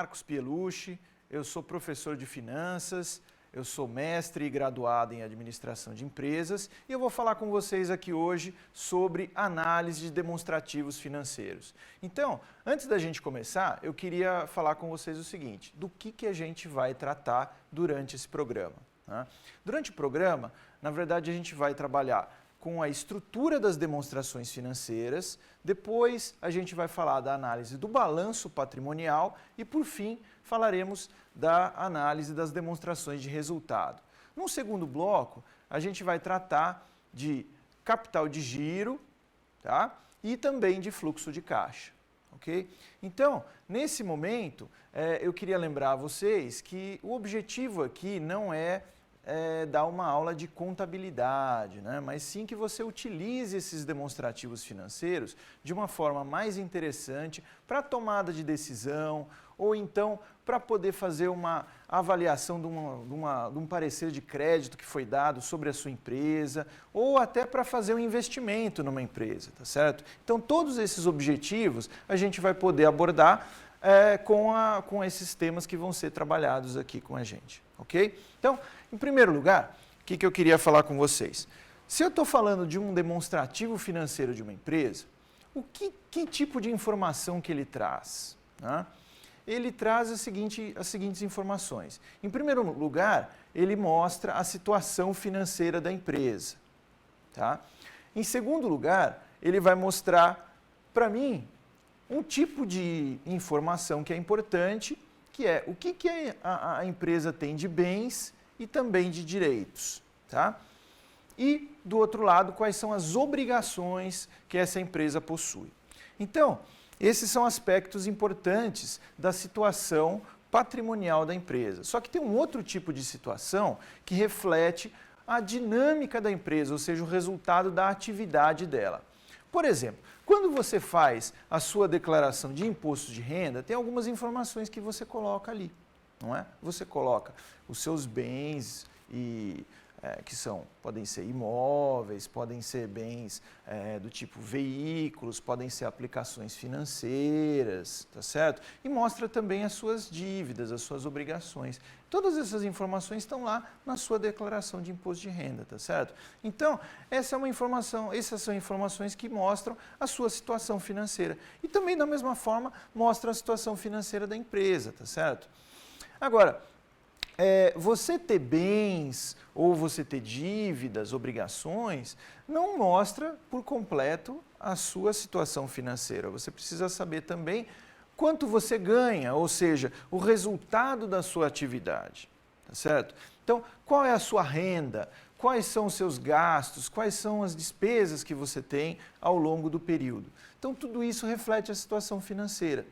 Marcos Pielucci, eu sou professor de finanças, eu sou mestre e graduado em administração de empresas e eu vou falar com vocês aqui hoje sobre análise de demonstrativos financeiros. Então, antes da gente começar, eu queria falar com vocês o seguinte, do que a gente vai tratar durante esse programa, né? Durante o programa, na verdade, a gente vai trabalhar com a estrutura das demonstrações financeiras, depois a gente vai falar da análise do balanço patrimonial e, por fim, falaremos da análise das demonstrações de resultado. No segundo bloco, a gente vai tratar de capital de giro, tá? E também de fluxo de caixa, ok? Então, nesse momento, eu queria lembrar a vocês que o objetivo aqui não é dar uma aula de contabilidade, né? Mas sim que você utilize esses demonstrativos financeiros de uma forma mais interessante para tomada de decisão ou então para poder fazer uma avaliação de um parecer de crédito que foi dado sobre a sua empresa ou até para fazer um investimento numa empresa, tá certo? Então, todos esses objetivos a gente vai poder abordar com esses temas que vão ser trabalhados aqui com a gente, ok? Então, em primeiro lugar, o que eu queria falar com vocês? Se eu estou falando de um demonstrativo financeiro de uma empresa, que tipo de informação que ele traz, né? Ele traz as seguintes informações. Em primeiro lugar, ele mostra a situação financeira da empresa, tá? Em segundo lugar, ele vai mostrar, para mim, um tipo de informação que é importante, que é o que a empresa tem de bens e também de direitos, tá? E, do outro lado, quais são as obrigações que essa empresa possui. Então, esses são aspectos importantes da situação patrimonial da empresa. Só que tem um outro tipo de situação que reflete a dinâmica da empresa, ou seja, o resultado da atividade dela. Por exemplo, quando você faz a sua declaração de imposto de renda, tem algumas informações que você coloca ali, não é? Você coloca os seus bens podem ser imóveis, podem ser bens do tipo veículos, podem ser aplicações financeiras, tá certo? E mostra também as suas dívidas, as suas obrigações. Todas essas informações estão lá na sua declaração de imposto de renda, tá certo? Então, essas são informações que mostram a sua situação financeira. E também, da mesma forma, mostra a situação financeira da empresa, tá certo? Agora, você ter bens ou você ter dívidas, obrigações, não mostra por completo a sua situação financeira. Você precisa saber também quanto você ganha, ou seja, o resultado da sua atividade, tá certo? Então, qual é a sua renda? Quais são os seus gastos? Quais são as despesas que você tem ao longo do período? Então, tudo isso reflete a situação financeira.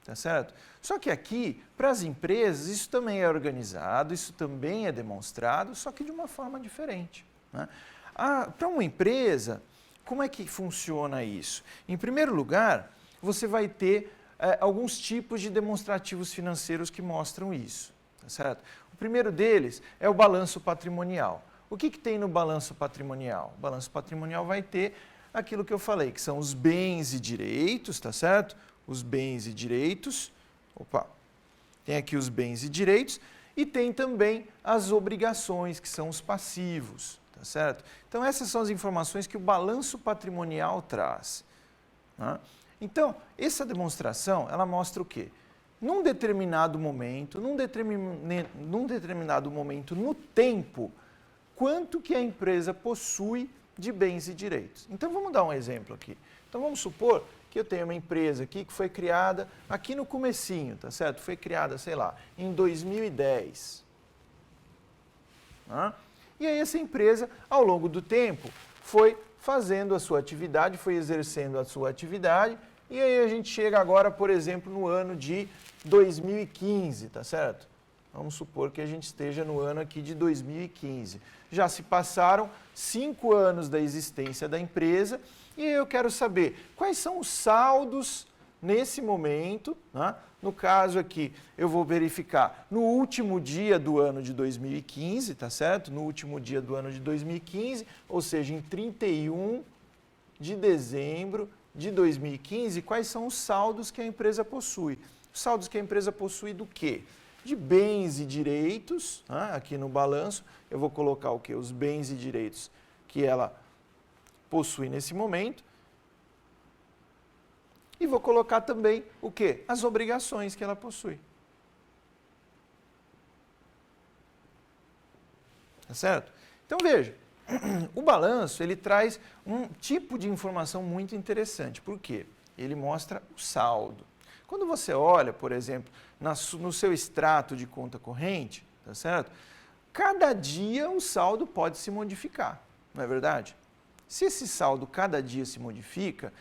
Tá certo? Só que aqui, para as empresas, isso também é organizado, isso também é demonstrado, só que de uma forma diferente, né? Para uma empresa, como é que funciona isso? Em primeiro lugar, você vai ter alguns tipos de demonstrativos financeiros que mostram isso, tá certo? O primeiro deles é o balanço patrimonial. O que tem no balanço patrimonial? O balanço patrimonial vai ter aquilo que eu falei, que são os bens e direitos, tá certo? Os bens e direitos, tem aqui os bens e direitos, e tem também as obrigações, que são os passivos, tá certo? Então, essas são as informações que o balanço patrimonial traz, né? Então, essa demonstração, ela mostra o quê? Num determinado momento no tempo, quanto que a empresa possui de bens e direitos. Então, vamos dar um exemplo aqui. Então, vamos supor que eu tenho uma empresa aqui que foi criada aqui no comecinho, tá certo? Foi criada, sei lá, em 2010. Né? E aí essa empresa, ao longo do tempo, foi fazendo a sua atividade, foi exercendo a sua atividade, e aí a gente chega agora, por exemplo, no ano de 2015, tá certo? Vamos supor que a gente esteja no ano aqui de 2015. Já se passaram 5 anos da existência da empresa e eu quero saber quais são os saldos nesse momento, né? No caso aqui, eu vou verificar no último dia do ano de 2015, tá certo? No último dia do ano de 2015, ou seja, em 31 de dezembro de 2015, quais são os saldos que a empresa possui. Os saldos que a empresa possui do quê? De bens e direitos, né? Aqui no balanço eu vou colocar o quê? Os bens e direitos que ela possui nesse momento. E vou colocar também o quê? As obrigações que ela possui. Tá certo? Então veja, o balanço ele traz um tipo de informação muito interessante. Por quê? Ele mostra o saldo. Quando você olha, por exemplo, no seu extrato de conta corrente, tá certo? Cada dia o saldo pode se modificar, não é verdade? Se esse saldo cada dia se modifica,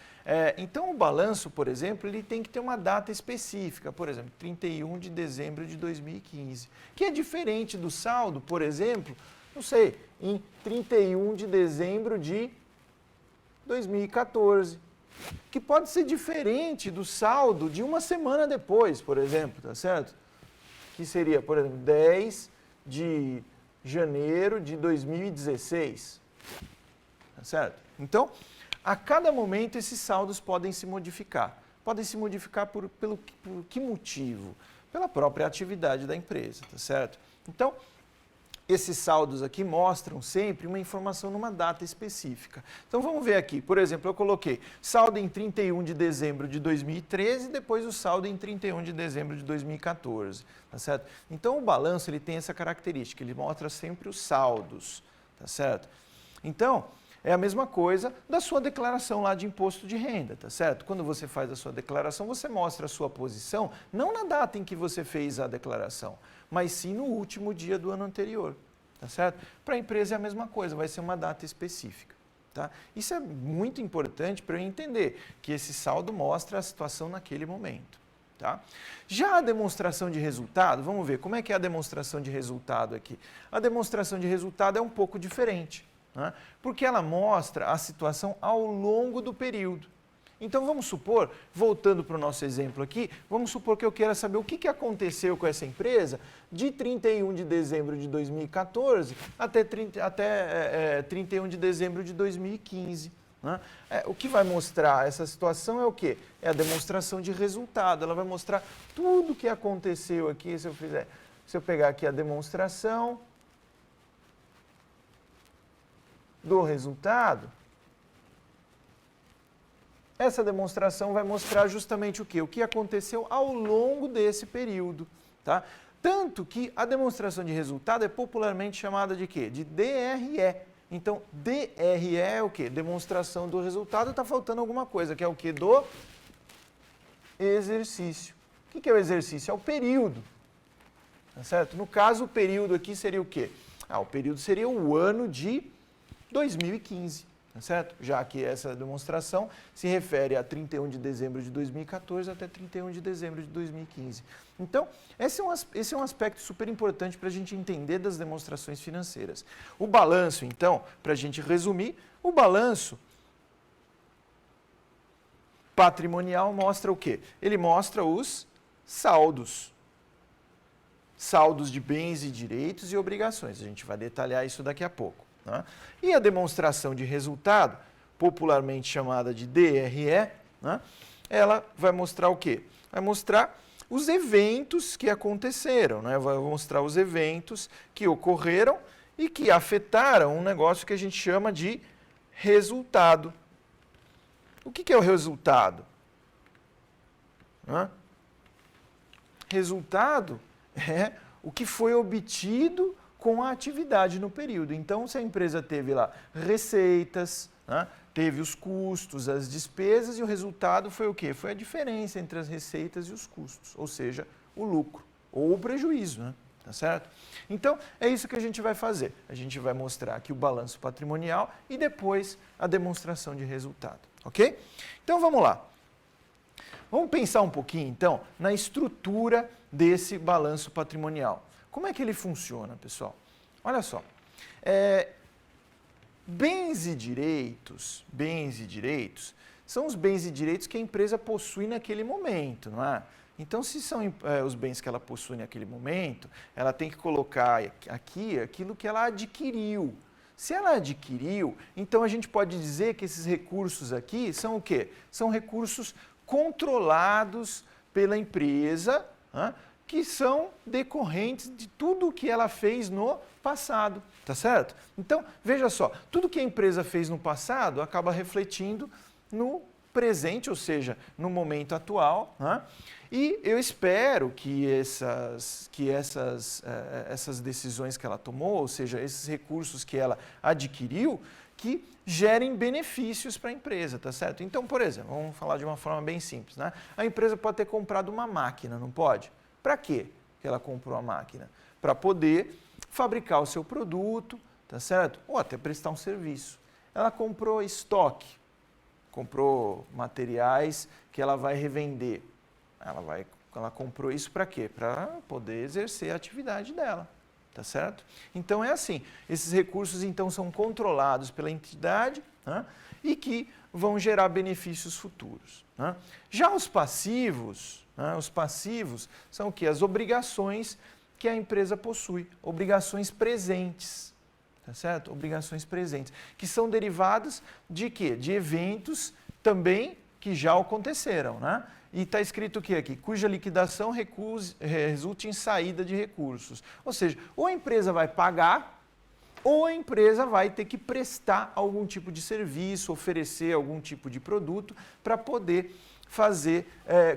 então o balanço, por exemplo, ele tem que ter uma data específica, por exemplo, 31 de dezembro de 2015, que é diferente do saldo, por exemplo, não sei, em 31 de dezembro de 2014, que pode ser diferente do saldo de uma semana depois, por exemplo, tá certo? Que seria, por exemplo, 10 de janeiro de 2016. Tá certo? Então, a cada momento esses saldos podem se modificar. Podem se modificar por que motivo? Pela própria atividade da empresa, tá certo? Então, esses saldos aqui mostram sempre uma informação numa data específica. Então vamos ver aqui, por exemplo, eu coloquei saldo em 31 de dezembro de 2013 e depois o saldo em 31 de dezembro de 2014, tá certo? Então o balanço ele tem essa característica, ele mostra sempre os saldos, tá certo? Então, é a mesma coisa da sua declaração lá de imposto de renda, tá certo? Quando você faz a sua declaração, você mostra a sua posição, não na data em que você fez a declaração, mas sim no último dia do ano anterior, tá certo? Para a empresa é a mesma coisa, vai ser uma data específica, tá? Isso é muito importante para eu entender que esse saldo mostra a situação naquele momento, tá? Já a demonstração de resultado, vamos ver como é que é a demonstração de resultado aqui. A demonstração de resultado é um pouco diferente, né? Porque ela mostra a situação ao longo do período. Então vamos supor, voltando para o nosso exemplo aqui, vamos supor que eu queira saber o que aconteceu com essa empresa de 31 de dezembro de 2014 até 31 de dezembro de 2015. Né? O que vai mostrar essa situação é o quê? É a demonstração de resultado. Ela vai mostrar tudo o que aconteceu aqui. Se eu pegar aqui a demonstração do resultado, essa demonstração vai mostrar justamente o quê? O que aconteceu ao longo desse período, tá? Tanto que a demonstração de resultado é popularmente chamada de quê? De DRE. Então, DRE é o quê? Demonstração do resultado, está faltando alguma coisa, que é o quê? Do exercício. O que é o exercício? É o período, tá certo? No caso, o período aqui seria o quê? O período seria o ano de 2015. Tá certo? Já que essa demonstração se refere a 31 de dezembro de 2014 até 31 de dezembro de 2015. Então, esse é um aspecto super importante para a gente entender das demonstrações financeiras. O balanço, então, para a gente resumir, o balanço patrimonial mostra o quê? Ele mostra os saldos. Saldos de bens e direitos e obrigações. A gente vai detalhar isso daqui a pouco. Né? E a demonstração de resultado, popularmente chamada de DRE, né? Ela vai mostrar o quê? Vai mostrar os eventos que aconteceram, né? Vai mostrar os eventos que ocorreram e que afetaram um negócio que a gente chama de resultado. O que é o resultado? Né? Resultado é o que foi obtido com a atividade no período. Então, se a empresa teve lá receitas, né, teve os custos, as despesas, e o resultado foi o quê? Foi a diferença entre as receitas e os custos, ou seja, o lucro ou o prejuízo, né? Tá certo? Então, é isso que a gente vai fazer. A gente vai mostrar aqui o balanço patrimonial e depois a demonstração de resultado, ok? Então, vamos lá. Vamos pensar um pouquinho, então, na estrutura desse balanço patrimonial. Como é que ele funciona, pessoal? Olha só, bens e direitos são os bens e direitos que a empresa possui naquele momento, não é? Então, se são os bens que ela possui naquele momento, ela tem que colocar aqui aquilo que ela adquiriu. Se ela adquiriu, então a gente pode dizer que esses recursos aqui são o quê? São recursos controlados pela empresa, que são decorrentes de tudo o que ela fez no passado, tá certo? Então, veja só, tudo que a empresa fez no passado acaba refletindo no presente, ou seja, no momento atual, e eu espero que essas decisões que ela tomou, ou seja, esses recursos que ela adquiriu, que gerem benefícios para a empresa, tá certo? Então, por exemplo, vamos falar de uma forma bem simples, né? A empresa pode ter comprado uma máquina, não pode? Para quê que ela comprou a máquina? Para poder fabricar o seu produto, tá certo? Ou até prestar um serviço. Ela comprou estoque, comprou materiais que ela vai revender. Ela comprou isso para quê? Para poder exercer a atividade dela, tá certo? Então é assim, esses recursos então são controlados pela entidade, e que vão gerar benefícios futuros. Já os passivos são o quê? As obrigações que a empresa possui, obrigações presentes, tá certo? Obrigações presentes, que são derivadas de quê? De eventos também que já aconteceram, E está escrito o que aqui? Cuja liquidação resulte em saída de recursos. Ou seja, ou a empresa vai pagar, ou a empresa vai ter que prestar algum tipo de serviço, oferecer algum tipo de produto para poder fazer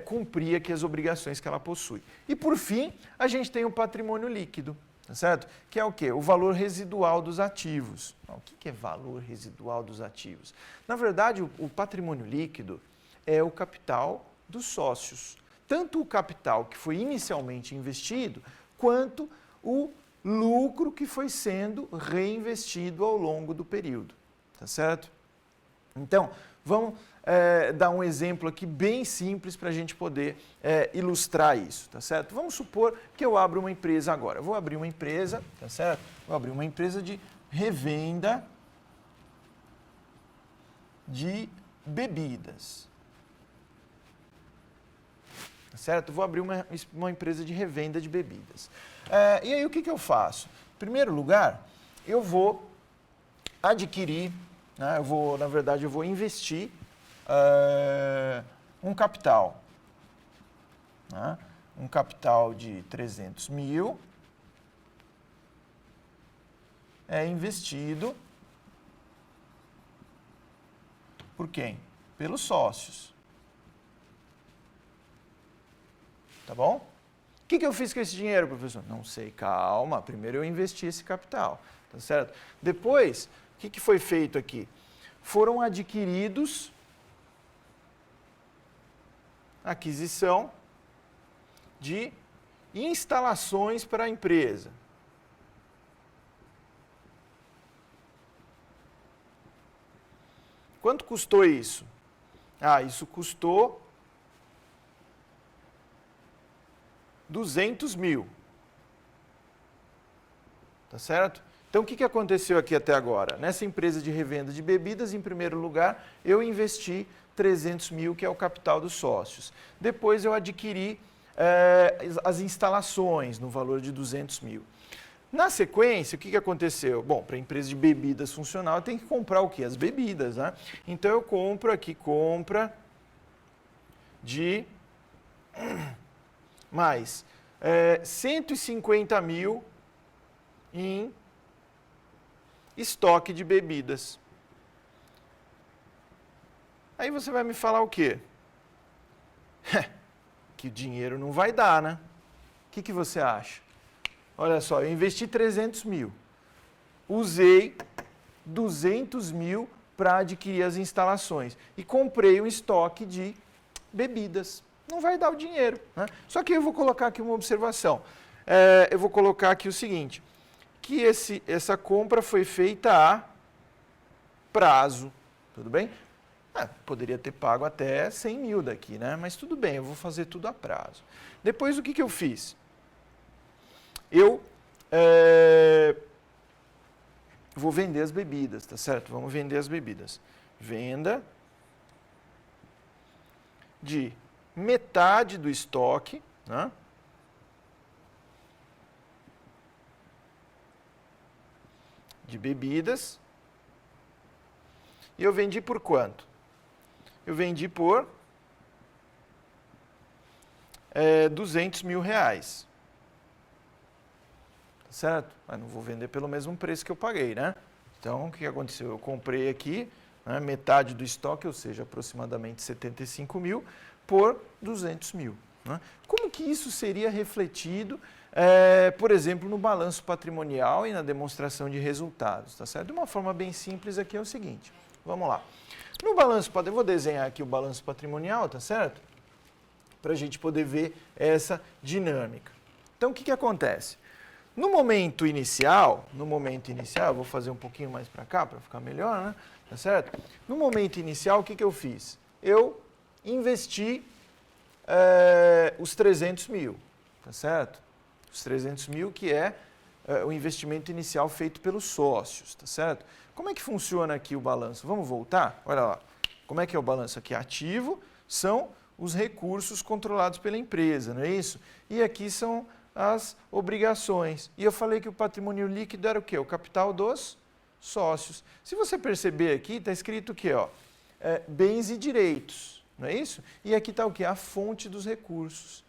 cumprir aqui as obrigações que ela possui. E por fim, a gente tem o patrimônio líquido, tá certo? Que é o quê? O valor residual dos ativos. O que é valor residual dos ativos? Na verdade, o patrimônio líquido é o capital dos sócios. Tanto o capital que foi inicialmente investido, quanto o lucro que foi sendo reinvestido ao longo do período, tá certo? Então, vamos dar um exemplo aqui bem simples para a gente poder ilustrar isso, tá certo? Vamos supor que eu abro uma empresa agora. Eu vou abrir uma empresa, tá certo? Vou abrir uma empresa de revenda de bebidas. Tá certo? Vou abrir uma empresa de revenda de bebidas. E aí o que eu faço? Em primeiro lugar, eu vou adquirir, eu vou investir um capital. Um capital de 300 mil é investido por quem? Pelos sócios. Tá bom? O que eu fiz com esse dinheiro, professor? Não sei, calma. Primeiro eu investi esse capital, tá certo? Depois, o que foi feito aqui? Foram adquiridos aquisição de instalações para a empresa. Quanto custou isso? Isso custou 200 mil. Tá certo? Então, o que aconteceu aqui até agora? Nessa empresa de revenda de bebidas, em primeiro lugar, eu investi 300 mil, que é o capital dos sócios. Depois, eu adquiri as instalações no valor de 200 mil. Na sequência, o que aconteceu? Bom, para a empresa de bebidas funcional, eu tenho que comprar o quê? As bebidas, né? Então, eu compro aqui, compra de mais 150 mil em estoque de bebidas. Aí você vai me falar o quê? Que o dinheiro não vai dar, né? O que você acha? Olha só, eu investi 300 mil. Usei 200 mil para adquirir as instalações. E comprei um estoque de bebidas. Não vai dar o dinheiro, né? Só que eu vou colocar aqui uma observação. Eu vou colocar aqui o seguinte, que essa compra foi feita a prazo, tudo bem? Poderia ter pago até 100 mil daqui, né? Mas tudo bem, eu vou fazer tudo a prazo. Depois, o que eu fiz? Eu vou vender as bebidas, tá certo? Vamos vender as bebidas. Venda de metade do estoque, né? De bebidas. E eu vendi por quanto? Eu vendi por 200 mil reais. Tá certo? Mas não vou vender pelo mesmo preço que eu paguei, né? Então, o que aconteceu? Eu comprei aqui, né, metade do estoque, ou seja, aproximadamente 75 mil, por 200 mil. Né? Como que isso seria refletido, por exemplo, no balanço patrimonial e na demonstração de resultados? Tá certo? De uma forma bem simples aqui é o seguinte, vamos lá. No balanço, eu vou desenhar aqui o balanço patrimonial, tá certo? Para a gente poder ver essa dinâmica. Então, o que acontece? No momento inicial, eu vou fazer um pouquinho mais para cá para ficar melhor, né? Tá certo? No momento inicial, o que eu fiz? Eu investi os 300 mil, tá certo? Os 300 mil que é o investimento inicial feito pelos sócios, tá certo? Como é que funciona aqui o balanço? Vamos voltar? Olha lá. Como é que é o balanço aqui? Ativo são os recursos controlados pela empresa, não é isso? E aqui são as obrigações. E eu falei que o patrimônio líquido era o quê? O capital dos sócios. Se você perceber aqui, está escrito o quê? Ó? Bens e direitos, não é isso? E aqui está o quê? A fonte dos recursos.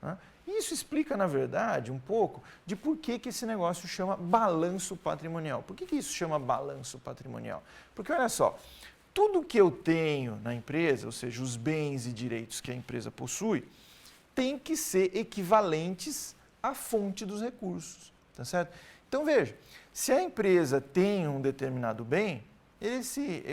Né? Isso explica, na verdade, um pouco de por que esse negócio chama balanço patrimonial. Por que isso chama balanço patrimonial? Porque, olha só, tudo que eu tenho na empresa, ou seja, os bens e direitos que a empresa possui, tem que ser equivalentes à fonte dos recursos, tá certo? Então, veja, se a empresa tem um determinado bem,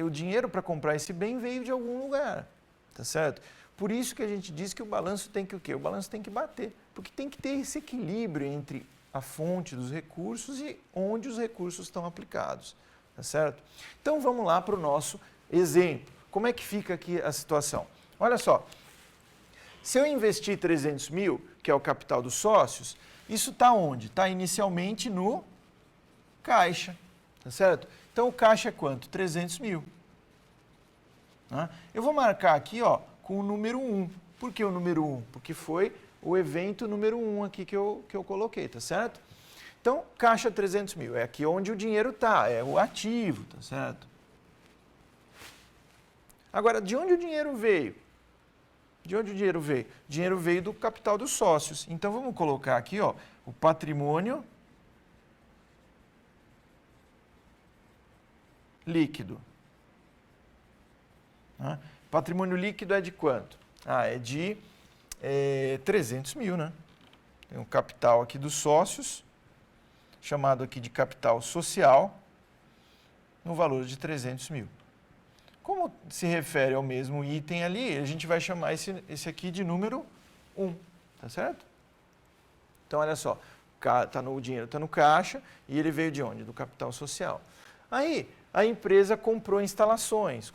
o dinheiro para comprar esse bem veio de algum lugar, tá certo? Por isso que a gente diz que o balanço tem que o quê? O balanço tem que bater, porque tem que ter esse equilíbrio entre a fonte dos recursos e onde os recursos estão aplicados, tá certo? Então, vamos lá para o nosso exemplo. Como é que fica aqui a situação? Olha só. Se eu investir 300 mil, que é o capital dos sócios, isso está onde? Está inicialmente no caixa, tá certo? Então, o caixa é quanto? 300 mil. Né? Eu vou marcar aqui ó, com o número 1. Por que o número 1? Porque foi o evento número 1 aqui que eu coloquei, tá certo? Então, caixa 300 mil, é aqui onde o dinheiro está, é o ativo, tá certo? Agora, de onde o dinheiro veio? De onde o dinheiro veio? O dinheiro veio do capital dos sócios. Então, vamos colocar aqui ó, o patrimônio líquido. Patrimônio líquido é de quanto? É de 300 mil, né? Tem um capital aqui dos sócios, chamado aqui de capital social, no valor de 300 mil. Como se refere ao mesmo item ali, a gente vai chamar esse aqui de número 1, tá certo? Então, olha só, o dinheiro está no caixa e ele veio de onde? Do capital social. Aí, a empresa comprou instalações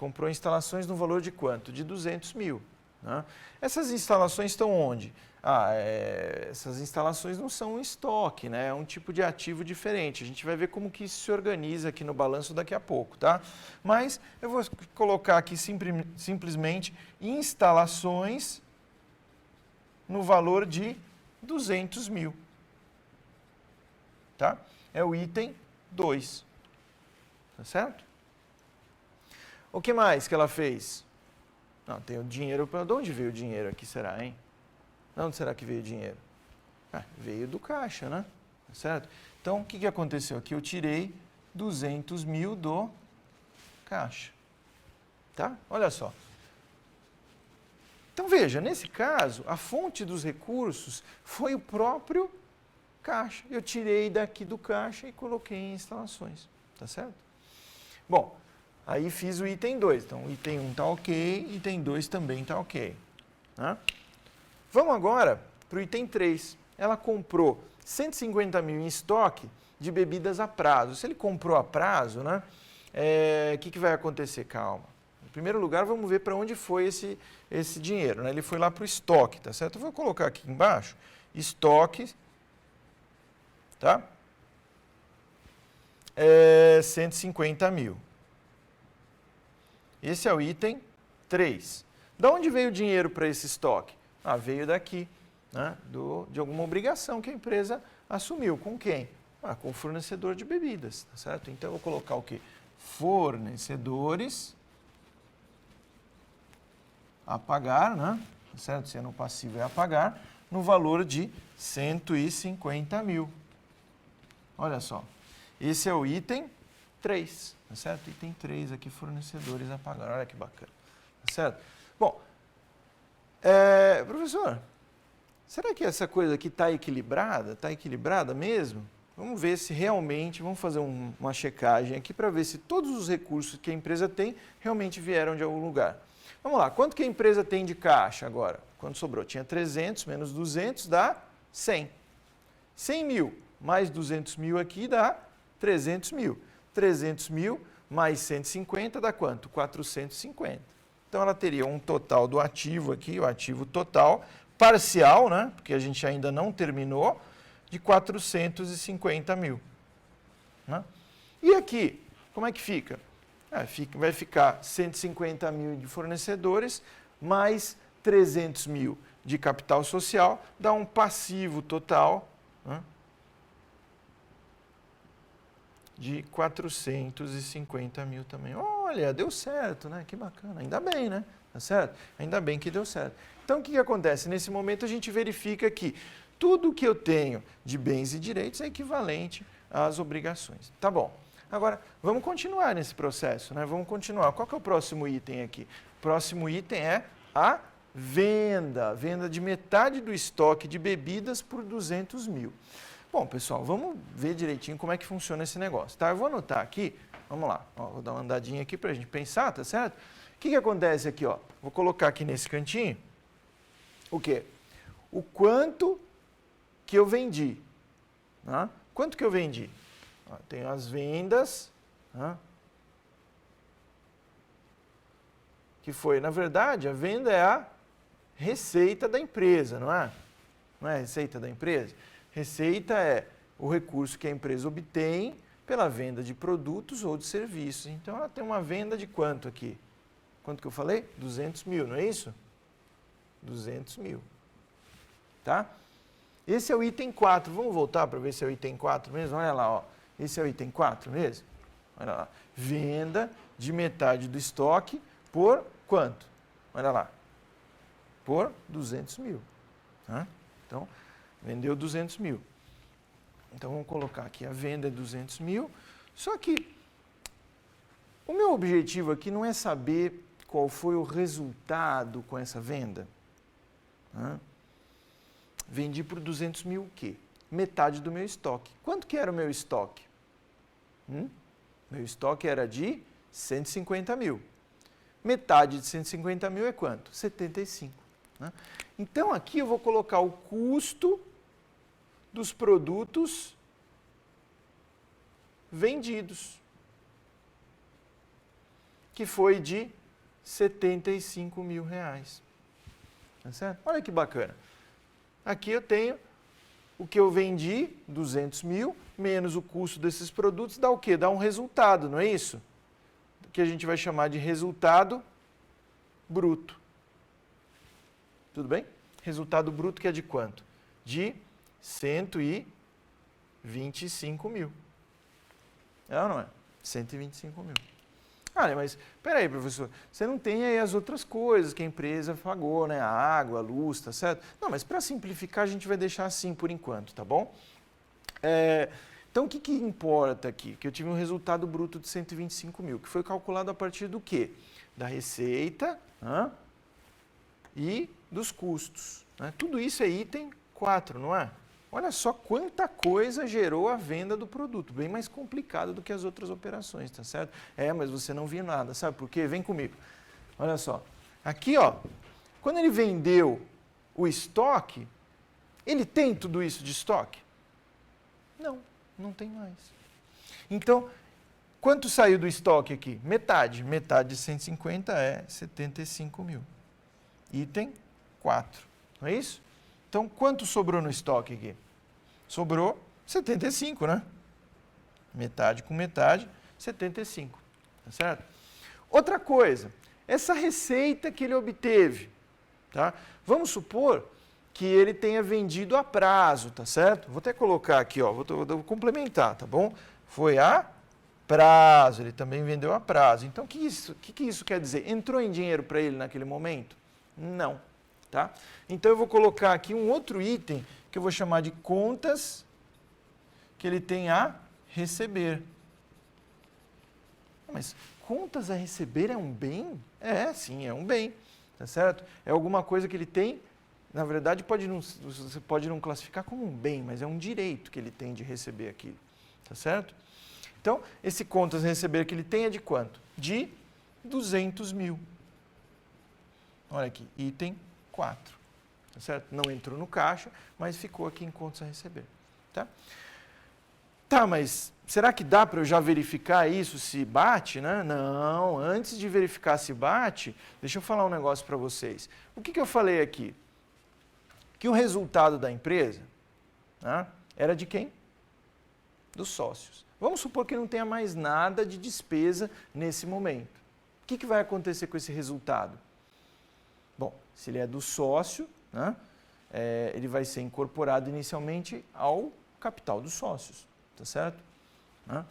no valor de quanto? De 200 mil. Né? Essas instalações estão onde? Essas instalações não são um estoque, né? É um tipo de ativo diferente. A gente vai ver como que isso se organiza aqui no balanço daqui a pouco, tá? Mas eu vou colocar aqui simplesmente instalações no valor de 200 mil, tá? É o item 2, tá certo? O que mais que ela fez? Não, tem o dinheiro, de onde veio o dinheiro aqui, será, hein? De onde será que veio o dinheiro? Veio do caixa, né? Certo? Então, o que aconteceu aqui? Eu tirei 200 mil do caixa. Tá? Olha só. Então, veja, nesse caso, a fonte dos recursos foi o próprio caixa. Eu tirei daqui do caixa e coloquei em instalações. Tá certo? Bom, aí fiz o item 2. Então, o item 1 está ok, item 2 também está ok. Né? Vamos agora para o item 3. Ela comprou 150 mil em estoque de bebidas a prazo. Se ele comprou a prazo, né, o que vai acontecer? Calma. Em primeiro lugar, vamos ver para onde foi esse dinheiro. Né? Ele foi lá para o estoque, tá certo? Eu vou colocar aqui embaixo, estoque, tá? 150 mil. Esse é o item 3. De onde veio o dinheiro para esse estoque? Veio daqui, né, de alguma obrigação que a empresa assumiu. Com quem? Com o fornecedor de bebidas, tá certo? Então, eu vou colocar o quê? Fornecedores a pagar, né? certo? Se é no passivo é a pagar, no valor de 150 mil. Olha só, esse é o item 3, tá certo? Item 3 aqui, fornecedores a pagar, olha que bacana, tá certo? Bom, professor, será que essa coisa aqui está equilibrada? Está equilibrada mesmo? Vamos ver se realmente, vamos fazer uma checagem aqui para ver se todos os recursos que a empresa tem realmente vieram de algum lugar. Vamos lá, quanto que a empresa tem de caixa agora? Quanto sobrou? Tinha 300 menos 200 dá 100. 100 mil mais 200 mil aqui dá 300 mil. 300 mil mais 150 dá quanto? 450. Então ela teria um total do ativo aqui, o ativo total, parcial, né? Porque a gente ainda não terminou, de 450 mil. Né? E aqui, como é que fica? Vai ficar 150 mil de fornecedores, mais 300 mil de capital social, dá um passivo total, né, de 450 mil também. Olha, deu certo, né? Que bacana, ainda bem, né? Tá certo? Ainda bem que deu certo. Então, o que acontece? Nesse momento, a gente verifica que tudo que eu tenho de bens e direitos é equivalente às obrigações. Tá bom. Agora, vamos continuar nesse processo, né? Vamos continuar. Qual que é o próximo item aqui? O próximo item é a venda. Venda de metade do estoque de bebidas por 200 mil. Bom, pessoal, vamos ver direitinho como é que funciona esse negócio, tá? Eu vou anotar aqui, vamos lá, ó, vou dar uma andadinha aqui para a gente pensar, tá certo? O que acontece aqui, ó? Vou colocar aqui nesse cantinho, o quê? O quanto que eu vendi. Né? Quanto que eu vendi? Ó, tenho as vendas, né? Que foi, na verdade, a venda é a receita da empresa, não é? Não é a receita da empresa? Receita é o recurso que a empresa obtém pela venda de produtos ou de serviços. Então, ela tem uma venda de quanto aqui? Quanto que eu falei? 200 mil, não é isso? 200 mil. Tá? Esse é o item 4. Vamos voltar para ver se é o item 4 mesmo? Olha lá, ó. Esse é o item 4 mesmo? Olha lá. Venda de metade do estoque por quanto? Olha lá. Por 200 mil. Tá? Então, vendeu 200 mil. Então, vamos colocar aqui, a venda é 200 mil. Só que o meu objetivo aqui não é saber qual foi o resultado com essa venda. Tá? Vendi por 200 mil o quê? Metade do meu estoque. Quanto que era o meu estoque? Meu estoque era de 150 mil. Metade de 150 mil é quanto? 75. Né? Então, aqui eu vou colocar o custo dos produtos vendidos, que foi de 75 mil reais. Tá certo? Olha que bacana. Aqui eu tenho o que eu vendi, 200 mil, menos o custo desses produtos, dá o quê? Dá um resultado, não é isso? Que a gente vai chamar de resultado bruto. Tudo bem? Resultado bruto que é de quanto? De 125 mil. É ou não é? 125 mil. Ah, mas peraí, professor, você não tem aí as outras coisas que a empresa pagou, né? A água, a luz, tá certo? Não, mas para simplificar a gente vai deixar assim por enquanto, tá bom? Então, o que importa aqui? Que eu tive um resultado bruto de 125 mil, que foi calculado a partir do quê? Da receita e dos custos. Né? Tudo isso é item 4, não é? Olha só quanta coisa gerou a venda do produto, bem mais complicado do que as outras operações, tá certo? Mas você não viu nada, sabe por quê? Vem comigo. Olha só, aqui ó, quando ele vendeu o estoque, ele tem tudo isso de estoque? Não, não tem mais. Então, quanto saiu do estoque aqui? Metade. Metade de 150 é 75 mil. Item 4, não é isso? Então, quanto sobrou no estoque aqui? Sobrou 75, né? Metade com metade, 75, tá certo? Outra coisa, essa receita que ele obteve, tá? Vamos supor que ele tenha vendido a prazo, tá certo? Vou até colocar aqui, ó, vou complementar, tá bom? Foi a prazo, ele também vendeu a prazo. Então, o que isso quer dizer? Entrou em dinheiro para ele naquele momento? Não. tá? Então eu vou colocar aqui um outro item que eu vou chamar de contas que ele tem a receber. Mas contas a receber é um bem? É, sim, é um bem, tá certo? É alguma coisa que ele tem, na verdade você pode não classificar como um bem, mas é um direito que ele tem de receber aquilo, tá certo? Então, esse contas a receber que ele tem é de quanto? De 200 mil. Olha aqui, item 4, tá certo? Não entrou no caixa, mas ficou aqui em contas a receber, tá? Tá, mas será que dá para eu já verificar isso se bate, né? Não, antes de verificar se bate, deixa eu falar um negócio para vocês. O que eu falei aqui? Que o resultado da empresa, né, era de quem? Dos sócios. Vamos supor que não tenha mais nada de despesa nesse momento. O que vai acontecer com esse resultado? Bom, se ele é do sócio, né, ele vai ser incorporado inicialmente ao capital dos sócios, tá certo? Né?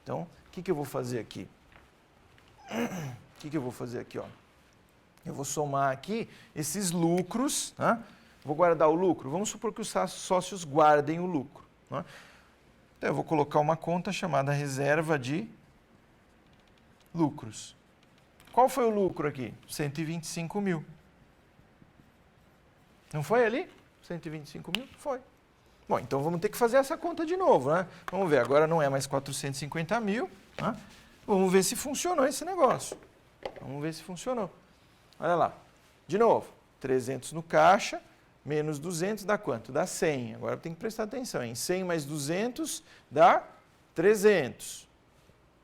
Então, o que eu vou fazer aqui? O que eu vou fazer aqui? Ó? Eu vou somar aqui esses lucros, né? Vou guardar o lucro. Vamos supor que os sócios guardem o lucro. Né? Então, eu vou colocar uma conta chamada reserva de lucros. Qual foi o lucro aqui? 125 mil. Não foi ali? 125 mil? Foi. Bom, então vamos ter que fazer essa conta de novo, né? Vamos ver, agora não é mais 450 mil. Né? Vamos ver se funcionou esse negócio. Vamos ver se funcionou. Olha lá. De novo, 300 no caixa, menos 200 dá quanto? Dá 100. Agora tem que prestar atenção, hein? 100 mais 200 dá 300.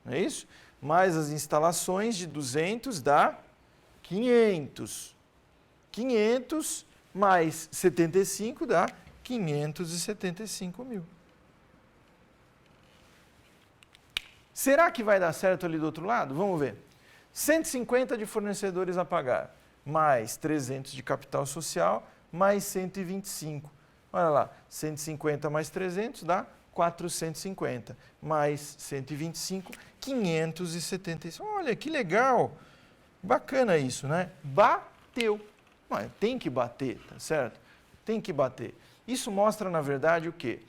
Não é isso? Mais as instalações de 200 dá 500. 500 mais 75 dá 575 mil. Será que vai dar certo ali do outro lado? Vamos ver. 150 de fornecedores a pagar, mais 300 de capital social, mais 125. Olha lá, 150 mais 300 dá 450, mais 125, 575. Olha, que legal. Bacana isso, né? Bateu. Mas tem que bater, tá certo? Tem que bater. Isso mostra, na verdade, o quê?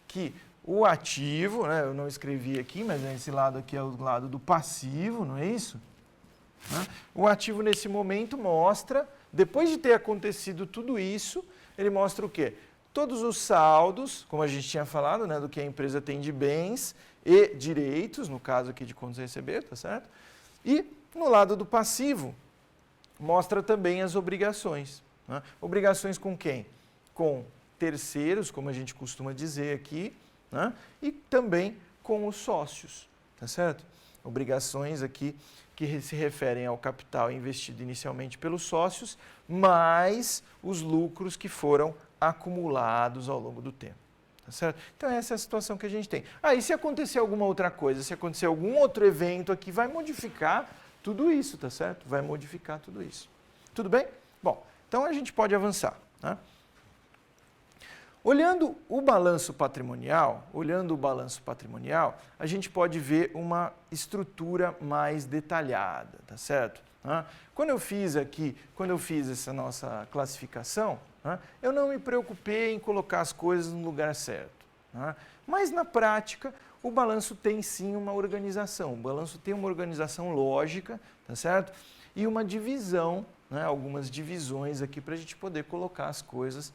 Que o ativo, né, eu não escrevi aqui, mas esse lado aqui é o lado do passivo, não é isso? Né? O ativo, nesse momento, mostra, depois de ter acontecido tudo isso, ele mostra o quê? Todos os saldos, como a gente tinha falado, né, do que a empresa tem de bens e direitos, no caso aqui de contas a receber, tá certo? E no lado do passivo, mostra também as obrigações. Né? Obrigações com quem? Com terceiros, como a gente costuma dizer aqui, né? E também com os sócios, tá certo? Obrigações aqui que se referem ao capital investido inicialmente pelos sócios, mais os lucros que foram acumulados ao longo do tempo, tá certo? Então essa é a situação que a gente tem. E se acontecer alguma outra coisa, se acontecer algum outro evento aqui, vai modificar tudo isso, tá certo? Vai modificar tudo isso. Tudo bem? Bom, então a gente pode avançar, né? Olhando o balanço patrimonial, a gente pode ver uma estrutura mais detalhada, tá certo? Quando eu fiz essa nossa classificação, eu não me preocupei em colocar as coisas no lugar certo. Mas na prática, o balanço tem sim uma organização. O balanço tem uma organização lógica, tá certo? E uma divisão, né, algumas divisões aqui para a gente poder colocar as coisas,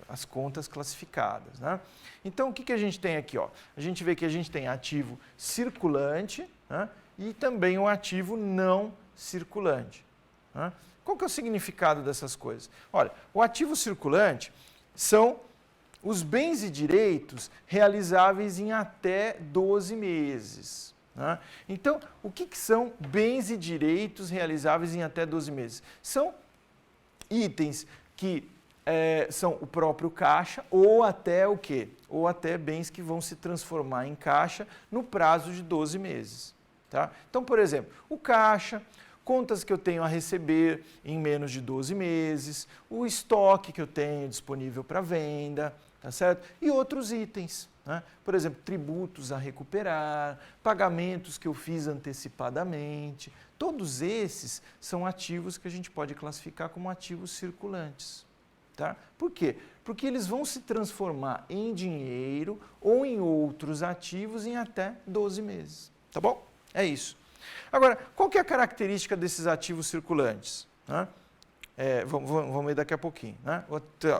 as contas classificadas. Né? Então, o que a gente tem aqui? Ó? A gente vê que a gente tem ativo circulante, né, e também o ativo não circulante. Né? Qual que é o significado dessas coisas? Olha, o ativo circulante são os bens e direitos realizáveis em até 12 meses. Né? Então, o que são bens e direitos realizáveis em até 12 meses? São itens que são o próprio caixa ou até o quê? Ou até bens que vão se transformar em caixa no prazo de 12 meses. Tá? Então, por exemplo, o caixa, contas que eu tenho a receber em menos de 12 meses, o estoque que eu tenho disponível para venda, tá certo? E outros itens. né? Por exemplo, tributos a recuperar, pagamentos que eu fiz antecipadamente. Todos esses são ativos que a gente pode classificar como ativos circulantes. Tá? Por quê? Porque eles vão se transformar em dinheiro ou em outros ativos em até 12 meses. Tá bom? É isso. Agora, qual que é a característica desses ativos circulantes? Né? Vamos ver daqui a pouquinho. Né?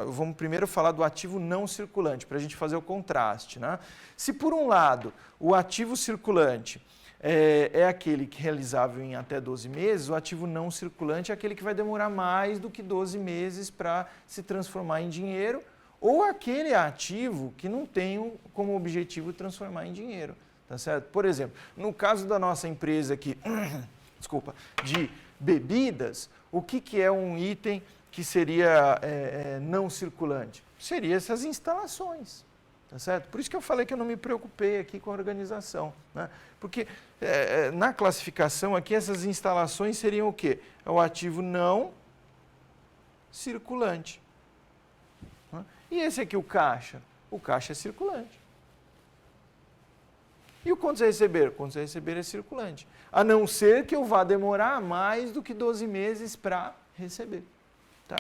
Vamos primeiro falar do ativo não circulante, para a gente fazer o contraste. Né? Se, por um lado, o ativo circulante é aquele que é realizável em até 12 meses, o ativo não circulante é aquele que vai demorar mais do que 12 meses para se transformar em dinheiro, ou aquele ativo que não tem como objetivo transformar em dinheiro. Tá certo? Por exemplo, no caso da nossa empresa aqui, desculpa, de bebidas, o que é um item que seria não circulante? Seria essas instalações. Tá certo? Por isso que eu falei que eu não me preocupei aqui com a organização. Né? Porque na classificação aqui, essas instalações seriam o quê? É o ativo não circulante. Né? E esse aqui, o caixa? O caixa é circulante. E o contas a receber? O contas a receber é circulante. A não ser que eu vá demorar mais do que 12 meses para receber. Tá?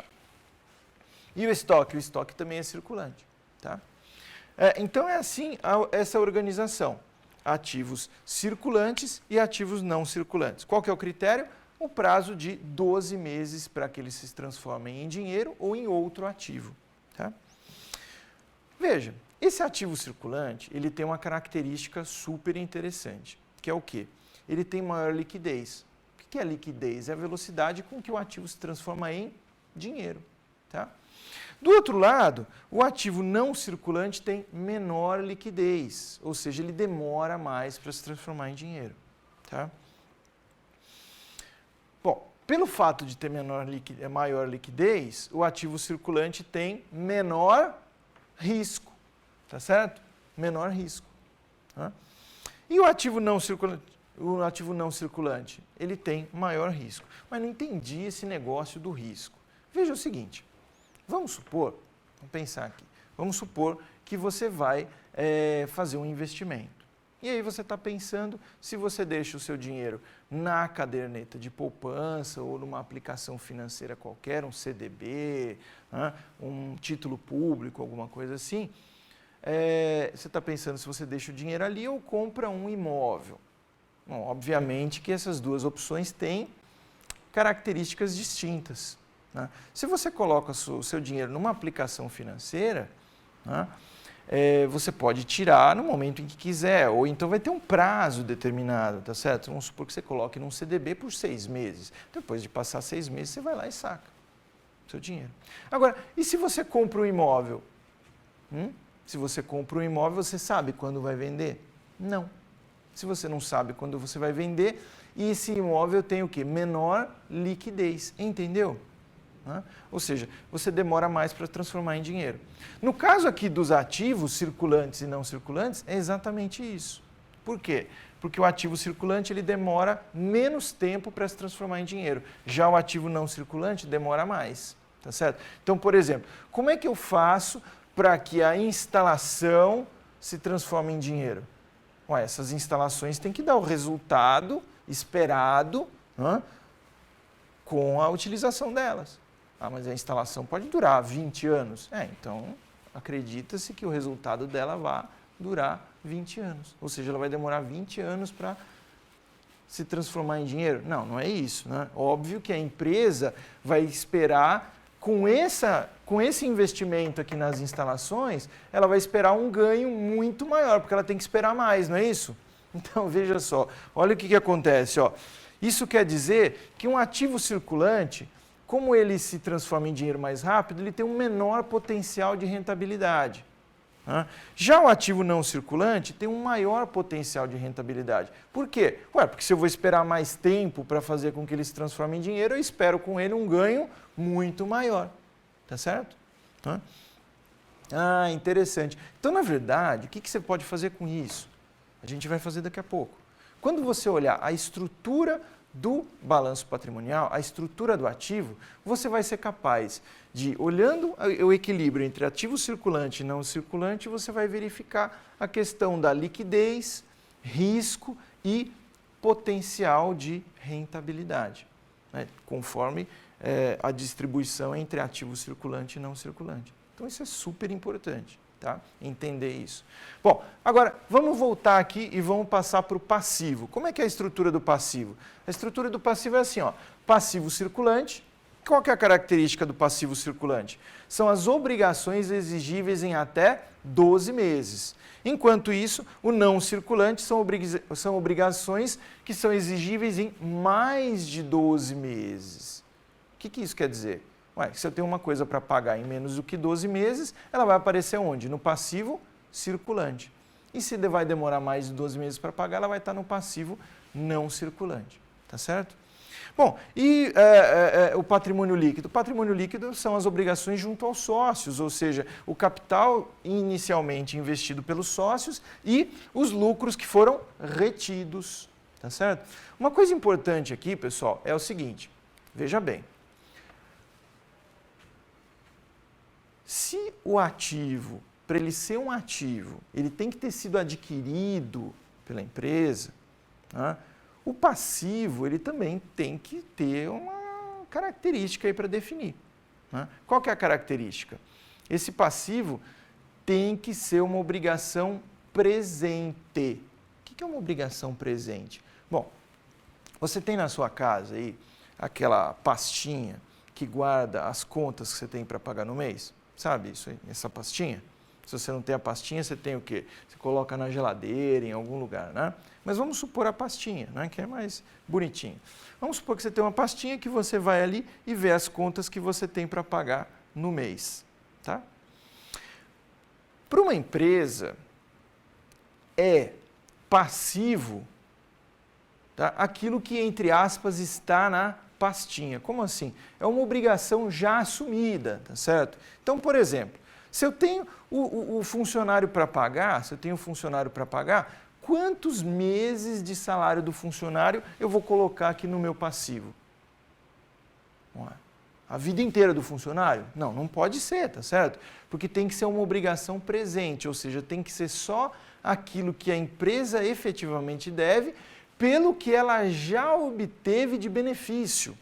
E o estoque? O estoque também é circulante. Tá? Então é assim essa organização. Ativos circulantes e ativos não circulantes. Qual que é o critério? O prazo de 12 meses para que eles se transformem em dinheiro ou em outro ativo. Tá? Veja, esse ativo circulante, ele tem uma característica super interessante, que é o quê? Ele tem maior liquidez. O que é liquidez? É a velocidade com que o ativo se transforma em dinheiro. Tá? Do outro lado, o ativo não circulante tem menor liquidez, ou seja, ele demora mais para se transformar em dinheiro. Tá? Bom, pelo fato de ter maior liquidez, o ativo circulante tem menor risco. Tá certo? Menor risco. Tá? E o ativo não circulante, ele tem maior risco. Mas não entendi esse negócio do risco. Veja o seguinte, vamos pensar aqui, vamos supor que você vai fazer um investimento. E aí você está pensando, se você deixa o seu dinheiro na caderneta de poupança ou numa aplicação financeira qualquer, um CDB, né, um título público, alguma coisa assim, você está pensando se você deixa o dinheiro ali ou compra um imóvel. Bom, obviamente que essas duas opções têm características distintas. Né? Se você coloca o seu dinheiro numa aplicação financeira, né, você pode tirar no momento em que quiser, ou então vai ter um prazo determinado, tá certo? Vamos supor que você coloque num CDB por 6 meses. Depois de passar 6 meses, você vai lá e saca o seu dinheiro. Agora, e se você compra um imóvel? Se você compra um imóvel, você sabe quando vai vender? Não. Se você não sabe quando você vai vender, e esse imóvel tem o quê? Menor liquidez. Entendeu? Ou seja, você demora mais para transformar em dinheiro. No caso aqui dos ativos circulantes e não circulantes, é exatamente isso. Por quê? Porque o ativo circulante ele demora menos tempo para se transformar em dinheiro. Já o ativo não circulante demora mais. Tá certo? Então, por exemplo, como é que eu faço para que a instalação se transforme em dinheiro? Essas instalações têm que dar o resultado esperado com a utilização delas. Mas a instalação pode durar 20 anos. Então, acredita-se que o resultado dela vai durar 20 anos. Ou seja, ela vai demorar 20 anos para se transformar em dinheiro. Não, não é isso. Né? Óbvio que a empresa vai esperar, com esse investimento aqui nas instalações, ela vai esperar um ganho muito maior, porque ela tem que esperar mais, não é isso? Então, veja só, olha o que acontece. Isso quer dizer que um ativo circulante, como ele se transforma em dinheiro mais rápido, ele tem um menor potencial de rentabilidade. Já o ativo não circulante tem um maior potencial de rentabilidade. Por quê? Porque se eu vou esperar mais tempo para fazer com que ele se transforme em dinheiro, eu espero com ele um ganho muito maior. Tá certo? Interessante. Então, na verdade, o que você pode fazer com isso? A gente vai fazer daqui a pouco. Quando você olhar a estrutura do balanço patrimonial, a estrutura do ativo, você vai ser capaz de, olhando o equilíbrio entre ativo circulante e não circulante, você vai verificar a questão da liquidez, risco e potencial de rentabilidade, né, conforme a distribuição entre ativo circulante e não circulante. Então isso é super importante, tá? Entender isso. Bom, agora vamos voltar aqui e vamos passar para o passivo. Como é que é a estrutura do passivo? A estrutura do passivo é assim, ó, passivo circulante. Qual que é a característica do passivo circulante? São as obrigações exigíveis em até 12 meses. Enquanto isso, o não circulante são obrigações que são exigíveis em mais de 12 meses. O que isso quer dizer? Ué, se eu tenho uma coisa para pagar em menos do que 12 meses, ela vai aparecer onde? No passivo circulante. E se vai demorar mais de 12 meses para pagar, ela vai estar no passivo não circulante. Tá certo? Bom, e o patrimônio líquido? O patrimônio líquido são as obrigações junto aos sócios, ou seja, o capital inicialmente investido pelos sócios e os lucros que foram retidos. Tá certo? Uma coisa importante aqui, pessoal, é o seguinte, veja bem. Se o ativo, para ele ser um ativo, ele tem que ter sido adquirido pela empresa, né? O passivo, ele também tem que ter uma característica aí para definir, né? Qual que é a característica? Esse passivo tem que ser uma obrigação presente. O que é uma obrigação presente? Bom, você tem na sua casa aí aquela pastinha que guarda as contas que você tem para pagar no mês? Sabe isso aí, essa pastinha? Se você não tem a pastinha, você tem o quê? Você coloca na geladeira, em algum lugar, né? Mas vamos supor a pastinha, né? Que é mais bonitinho. Vamos supor que você tem uma pastinha que você vai ali e vê as contas que você tem para pagar no mês, tá? Para uma empresa, é passivo, tá? Aquilo que, entre aspas, está na pastinha. Como assim? É uma obrigação já assumida, tá certo? Então, por exemplo, se eu tenho o funcionário para pagar, quantos meses de salário do funcionário eu vou colocar aqui no meu passivo? A vida inteira do funcionário? Não, não pode ser, tá certo? Porque tem que ser uma obrigação presente, ou seja, tem que ser só aquilo que a empresa efetivamente deve, pelo que ela já obteve de benefício.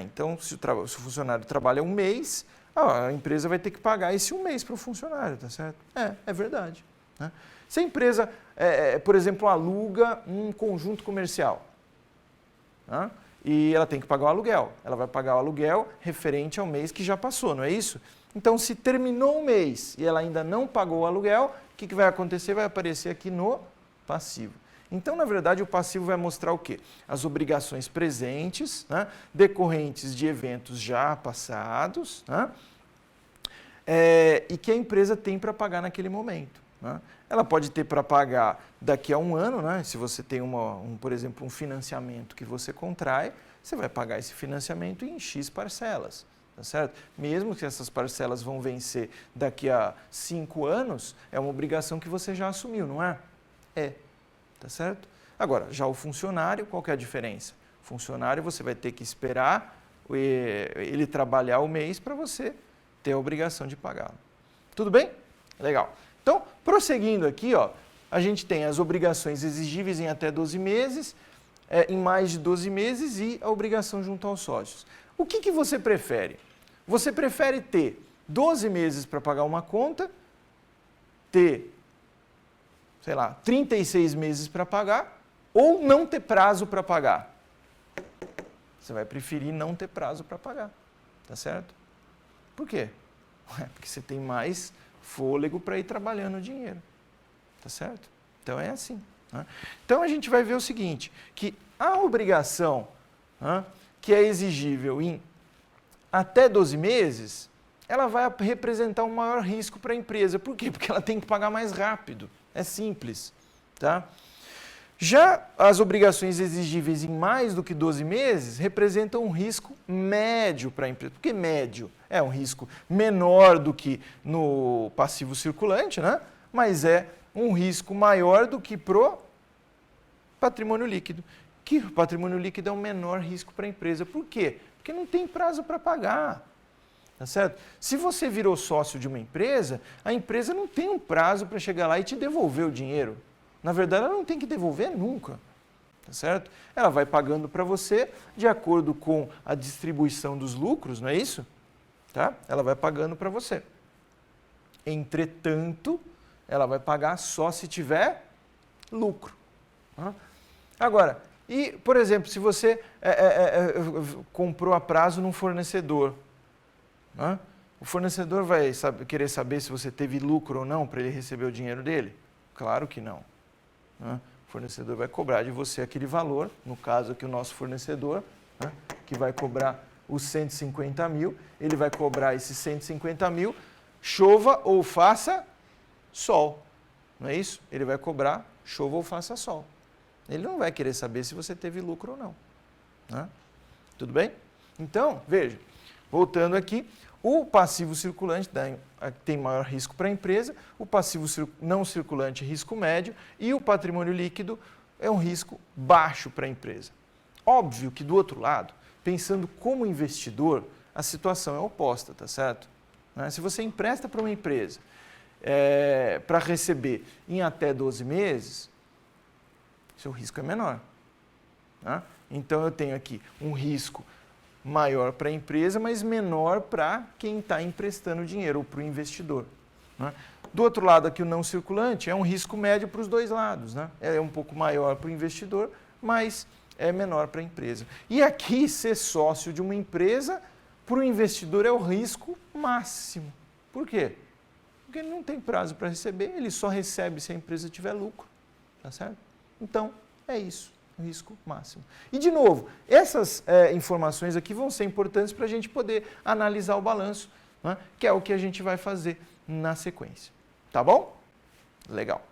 Então, se o funcionário trabalha um mês, a empresa vai ter que pagar esse um mês para o funcionário, tá certo? É verdade, né? Se a empresa, por exemplo, aluga um conjunto comercial, né? E ela tem que pagar o aluguel, ela vai pagar o aluguel referente ao mês que já passou, não é isso? Então, se terminou o mês e ela ainda não pagou o aluguel, o que vai acontecer? Vai aparecer aqui no passivo. Então, na verdade, o passivo vai mostrar o quê? As obrigações presentes, né, decorrentes de eventos já passados, né, e que a empresa tem para pagar naquele momento, né? Ela pode ter para pagar daqui a um ano, né? Se você tem, por exemplo, um financiamento que você contrai, você vai pagar esse financiamento em X parcelas. Tá certo? Mesmo que essas parcelas vão vencer daqui a 5 anos, é uma obrigação que você já assumiu, não é? Tá certo? Agora, já o funcionário, qual que é a diferença? O funcionário, você vai ter que esperar ele trabalhar o mês para você ter a obrigação de pagá-lo. Tudo bem? Legal. Então, prosseguindo aqui, ó, a gente tem as obrigações exigíveis em até 12 meses, em mais de 12 meses e a obrigação junto aos sócios. O que você prefere? Você prefere ter 12 meses para pagar uma conta, ter, sei lá, 36 meses para pagar ou não ter prazo para pagar? Você vai preferir não ter prazo para pagar, tá certo? Por quê? Porque você tem mais fôlego para ir trabalhando o dinheiro, tá certo? Então é assim, né? Então a gente vai ver o seguinte, que a obrigação, né, que é exigível em até 12 meses, ela vai representar um maior risco para a empresa. Por quê? Porque ela tem que pagar mais rápido. É simples, tá? Já as obrigações exigíveis em mais do que 12 meses representam um risco médio para a empresa. Por que médio? É um risco menor do que no passivo circulante, né? Mas é um risco maior do que pro patrimônio líquido. O que o patrimônio líquido é o menor risco para a empresa. Por quê? Porque não tem prazo para pagar. Tá certo? Se você virou sócio de uma empresa, a empresa não tem um prazo para chegar lá e te devolver o dinheiro. Na verdade, ela não tem que devolver nunca. Tá certo? Ela vai pagando para você de acordo com a distribuição dos lucros, não é isso? Tá? Ela vai pagando para você. Entretanto, ela vai pagar só se tiver lucro. Tá? Agora, e, por exemplo, se você comprou a prazo num fornecedor, né? O fornecedor vai querer saber se você teve lucro ou não para ele receber o dinheiro dele? Claro que não. Né? O fornecedor vai cobrar de você aquele valor, no caso aqui o nosso fornecedor, né? Que vai cobrar os 150 mil, ele vai cobrar esses 150 mil, chova ou faça sol. Não é isso? Ele vai cobrar chova ou faça sol. Ele não vai querer saber se você teve lucro ou não. Né? Tudo bem? Então, veja, voltando aqui, o passivo circulante tem maior risco para a empresa, o passivo não circulante risco médio e o patrimônio líquido é um risco baixo para a empresa. Óbvio que do outro lado, pensando como investidor, a situação é oposta, tá certo? Se você empresta para uma empresa para receber em até 12 meses, seu risco é menor. Né? Então eu tenho aqui um risco maior para a empresa, mas menor para quem está emprestando dinheiro, ou para o investidor. Né? Do outro lado aqui o não circulante é um risco médio para os dois lados. Né? É um pouco maior para o investidor, mas é menor para a empresa. E aqui ser sócio de uma empresa, para o investidor é o risco máximo. Por quê? Porque ele não tem prazo para receber, ele só recebe se a empresa tiver lucro. Tá certo? Então, é isso. Risco máximo. E, de novo, essas informações aqui vão ser importantes para a gente poder analisar o balanço, né? Que é o que a gente vai fazer na sequência. Tá bom? Legal.